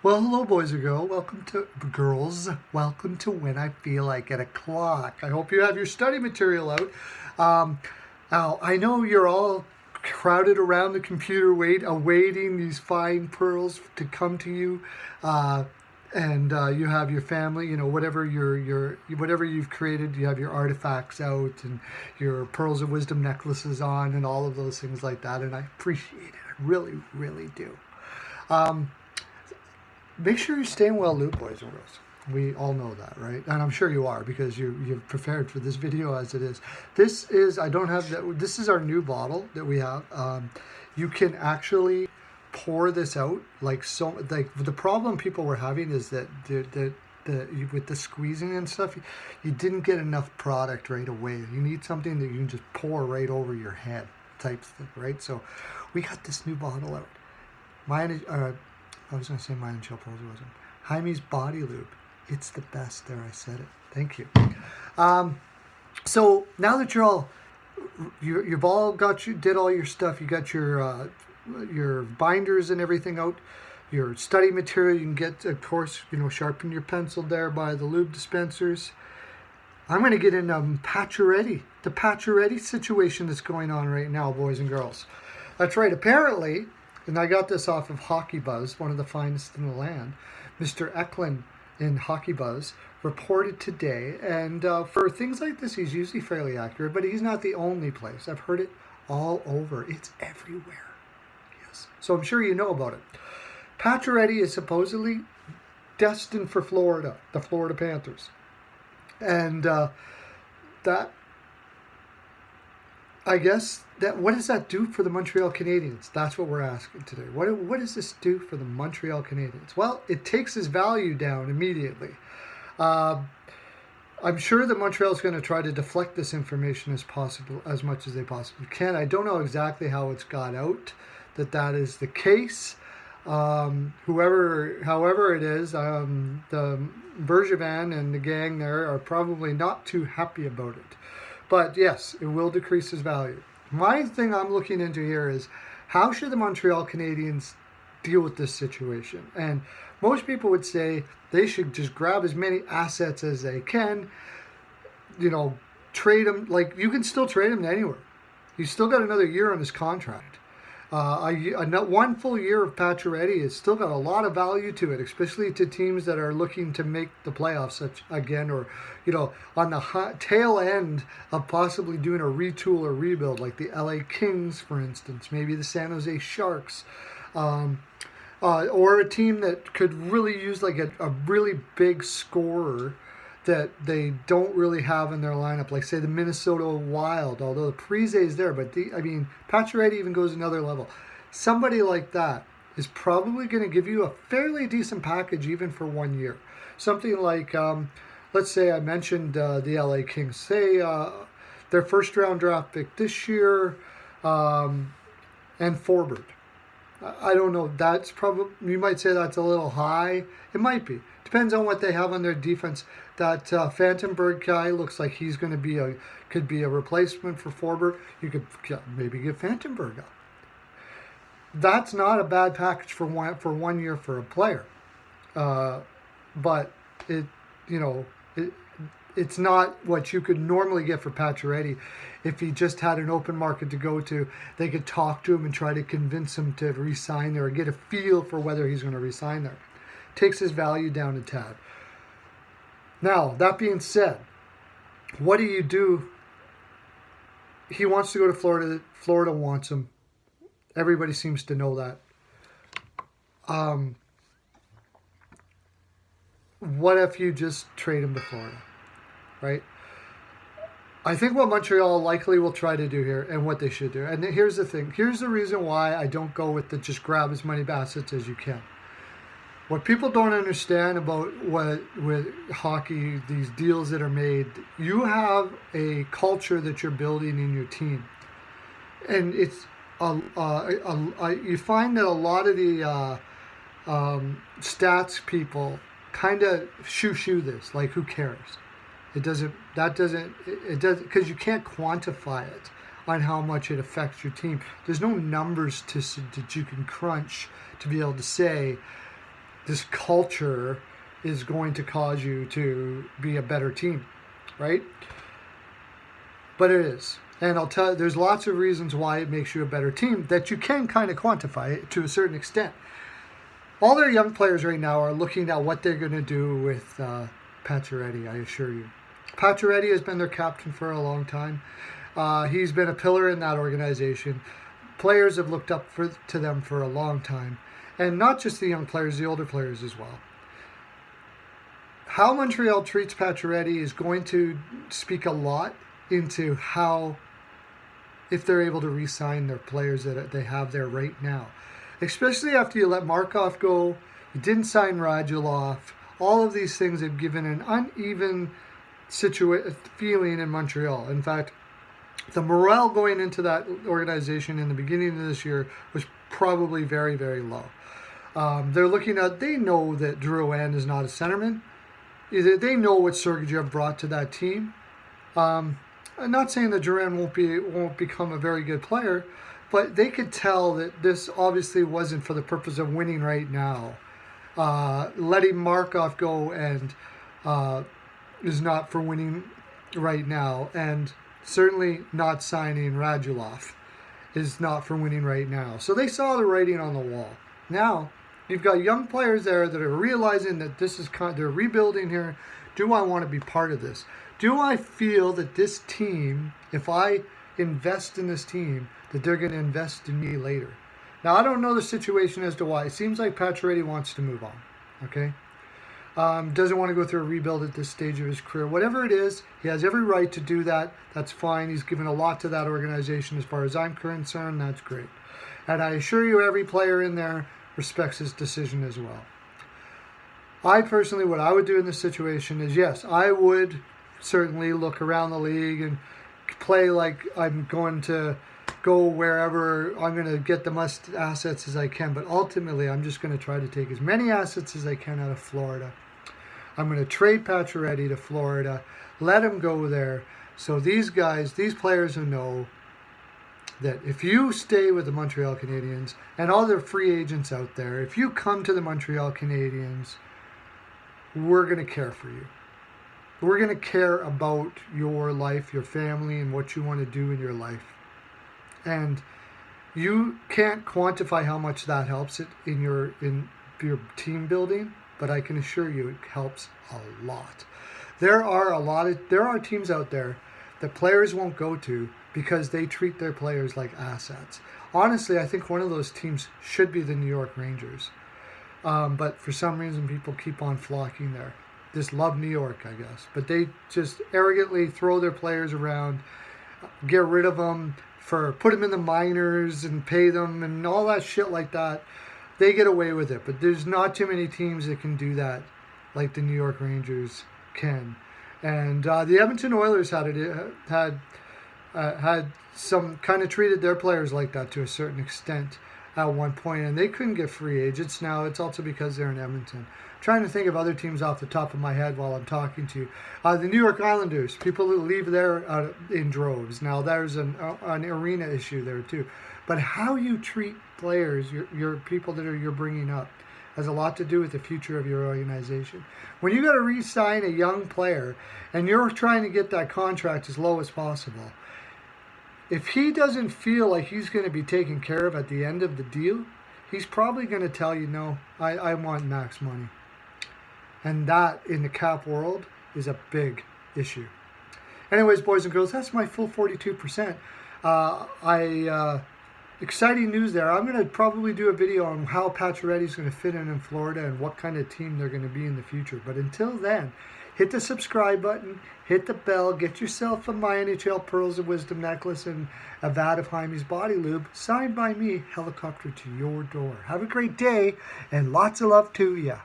Well, hello, boys and girls. Welcome to When I Feel Like at O'Clock. I hope you have your study material out. Now, I know you're all crowded around the computer, awaiting these fine pearls to come to you, and you have your family. You know, whatever you've created, you have your artifacts out and your pearls of wisdom necklaces on, and all of those things like that. And I appreciate it. I really, really do. Make sure you're staying well lubed, boys and girls. We all know that, right? And I'm sure you are, because you've prepared for this video as it is. This is, I don't have that. This is our new bottle that we have. You can actually pour this out like so. Like the problem people were having is that with the squeezing and stuff, you didn't get enough product right away. You need something that you can just pour right over your head type thing, right? So we got this new bottle out. Mine is, I was going to say mine and Chill Pearls of Wisdom. Jaime's Body Lube. It's the best. There, I said it. Thank you. So now that you've all did all your stuff. You got your binders and everything out. Your study material you can get, of course, sharpen your pencil there by the lube dispensers. I'm going to get into Pacioretty, the Pacioretty situation that's going on right now, boys and girls. That's right. Apparently, and I got this off of Hockey Buzz, one of the finest in the land. Mr. Eklund in Hockey Buzz reported today, and for things like this, he's usually fairly accurate, but he's not the only place. I've heard it all over. It's everywhere. Yes. So I'm sure you know about it. Pacioretty is supposedly destined for Florida, the Florida Panthers. And I guess what does that do for the Montreal Canadiens? That's what we're asking today. What does this do for the Montreal Canadiens? Well, it takes his value down immediately. I'm sure that Montreal is going to try to deflect this information as much as they possibly can. I don't know exactly how it's got out that is the case. However it is, the Bergevin and the gang there are probably not too happy about it. But yes, it will decrease his value. My thing I'm looking into here is, how should the Montreal Canadiens deal with this situation? And most people would say they should just grab as many assets as they can, trade him. Like, you can still trade him anywhere. He's still got another year on his contract. One full year of Pacioretty has still got a lot of value to it, especially to teams that are looking to make the playoffs again, or on the tail end of possibly doing a retool or rebuild, like the LA Kings, for instance, maybe the San Jose Sharks, or a team that could really use like a really big scorer that they don't really have in their lineup, like say the Minnesota Wild, although the Parise is there, but Pacioretty even goes another level. Somebody like that is probably going to give you a fairly decent package even for 1 year. Something like, let's say I mentioned the LA Kings, say their first round draft pick this year, and Forbert. I don't know. That's probably, you might say that's a little high. It might be. Depends on what they have on their defense. That Fantenberg guy looks like he's going to could be a replacement for Forbert. You could maybe give Fantenberg up. That's not a bad package for 1 year for a player, but it's not what you could normally get for Pacioretty. If he just had an open market to go to, they could talk to him and try to convince him to re-sign there, or get a feel for whether he's going to re-sign there. Takes his value down a tad. Now, that being said, what do you do? He wants to go to Florida. Florida wants him. Everybody seems to know that. What if you just trade him to Florida, right? I think what Montreal likely will try to do here, and what they should do, and here's the thing. Here's the reason why I don't go with the just grab as many assets as you can. What people don't understand about with hockey, these deals that are made, you have a culture that you're building in your team, and it's you find that a lot of the stats people kind of shoo this, like, who cares? It doesn't, because you can't quantify it on how much it affects your team. There's no numbers that you can crunch to be able to say this culture is going to cause you to be a better team, right? But it is. And I'll tell you, there's lots of reasons why it makes you a better team that you can kind of quantify it to a certain extent. All their young players right now are looking at what they're going to do with Pacioretty, I assure you. Pacioretty has been their captain for a long time. He's been a pillar in that organization. Players have looked up to them for a long time. And not just the young players, the older players as well. How Montreal treats Pacioretty is going to speak a lot into how, if they're able to re-sign their players that they have there right now. Especially after you let Markov go, you didn't sign Radulov. All of these things have given an uneven feeling in Montreal. In fact, the morale going into that organization in the beginning of this year was probably very, very low. They're looking at, they know that Drouin is not a centerman. They know what Sergeyev brought to that team. I'm not saying that Drouin won't become a very good player, but they could tell that this obviously wasn't for the purpose of winning right now. Letting Markov go and is not for winning right now, and certainly not signing Radulov is not for winning right now. So they saw the writing on the wall. Now you've got young players there that are realizing that this is they're rebuilding here. Do I want to be part of this? Do I feel that this team, if I invest in this team, that they're going to invest in me later? Now, I don't know the situation as to why. It seems like Pacioretty wants to move on, okay? Doesn't want to go through a rebuild at this stage of his career. Whatever it is, he has every right to do that. That's fine. He's given a lot to that organization as far as I'm concerned. That's great. And I assure you every player in there respects his decision as well. I personally, what I would do in this situation is, yes, I would certainly look around the league and play like I'm going to go wherever I'm going to get the most assets as I can. But ultimately, I'm just going to try to take as many assets as I can out of Florida. I'm going to trade Pacioretty to Florida, let him go there. So these guys, these players who know that if you stay with the Montreal Canadiens and all their free agents out there, if you come to the Montreal Canadiens, we're going to care for you. We're going to care about your life, your family, and what you want to do in your life. And you can't quantify how much that helps it in your team building, but I can assure you it helps a lot. There are teams out there that players won't go to because they treat their players like assets. Honestly, I think one of those teams should be the New York Rangers. But for some reason, people keep on flocking there. Just love New York, I guess. But they just arrogantly throw their players around, get rid of them, put them in the minors and pay them and all that shit like that. They get away with it. But there's not too many teams that can do that like the New York Rangers can. And the Edmonton Oilers had some kind of treated their players like that to a certain extent at one point, and they couldn't get free agents. Now it's also because they're in Edmonton. I'm trying to think of other teams off the top of my head while I'm talking to you. The New York Islanders, people who leave there in droves. Now there's an arena issue there too, but how you treat players, your people that you're bringing up, has a lot to do with the future of your organization. When you got to re-sign a young player and you're trying to get that contract as low as possible, if he doesn't feel like he's going to be taken care of at the end of the deal, he's probably going to tell you, no, I want max money. And that, in the cap world, is a big issue. Anyways, boys and girls, that's my full 42%. Exciting news there. I'm going to probably do a video on how Pacioretty is going to fit in Florida and what kind of team they're going to be in the future. But until then, hit the subscribe button, hit the bell, get yourself a My NHL Pearls of Wisdom necklace and a vat of Jaime's body lube, signed by me, helicopter to your door. Have a great day, and lots of love to ya.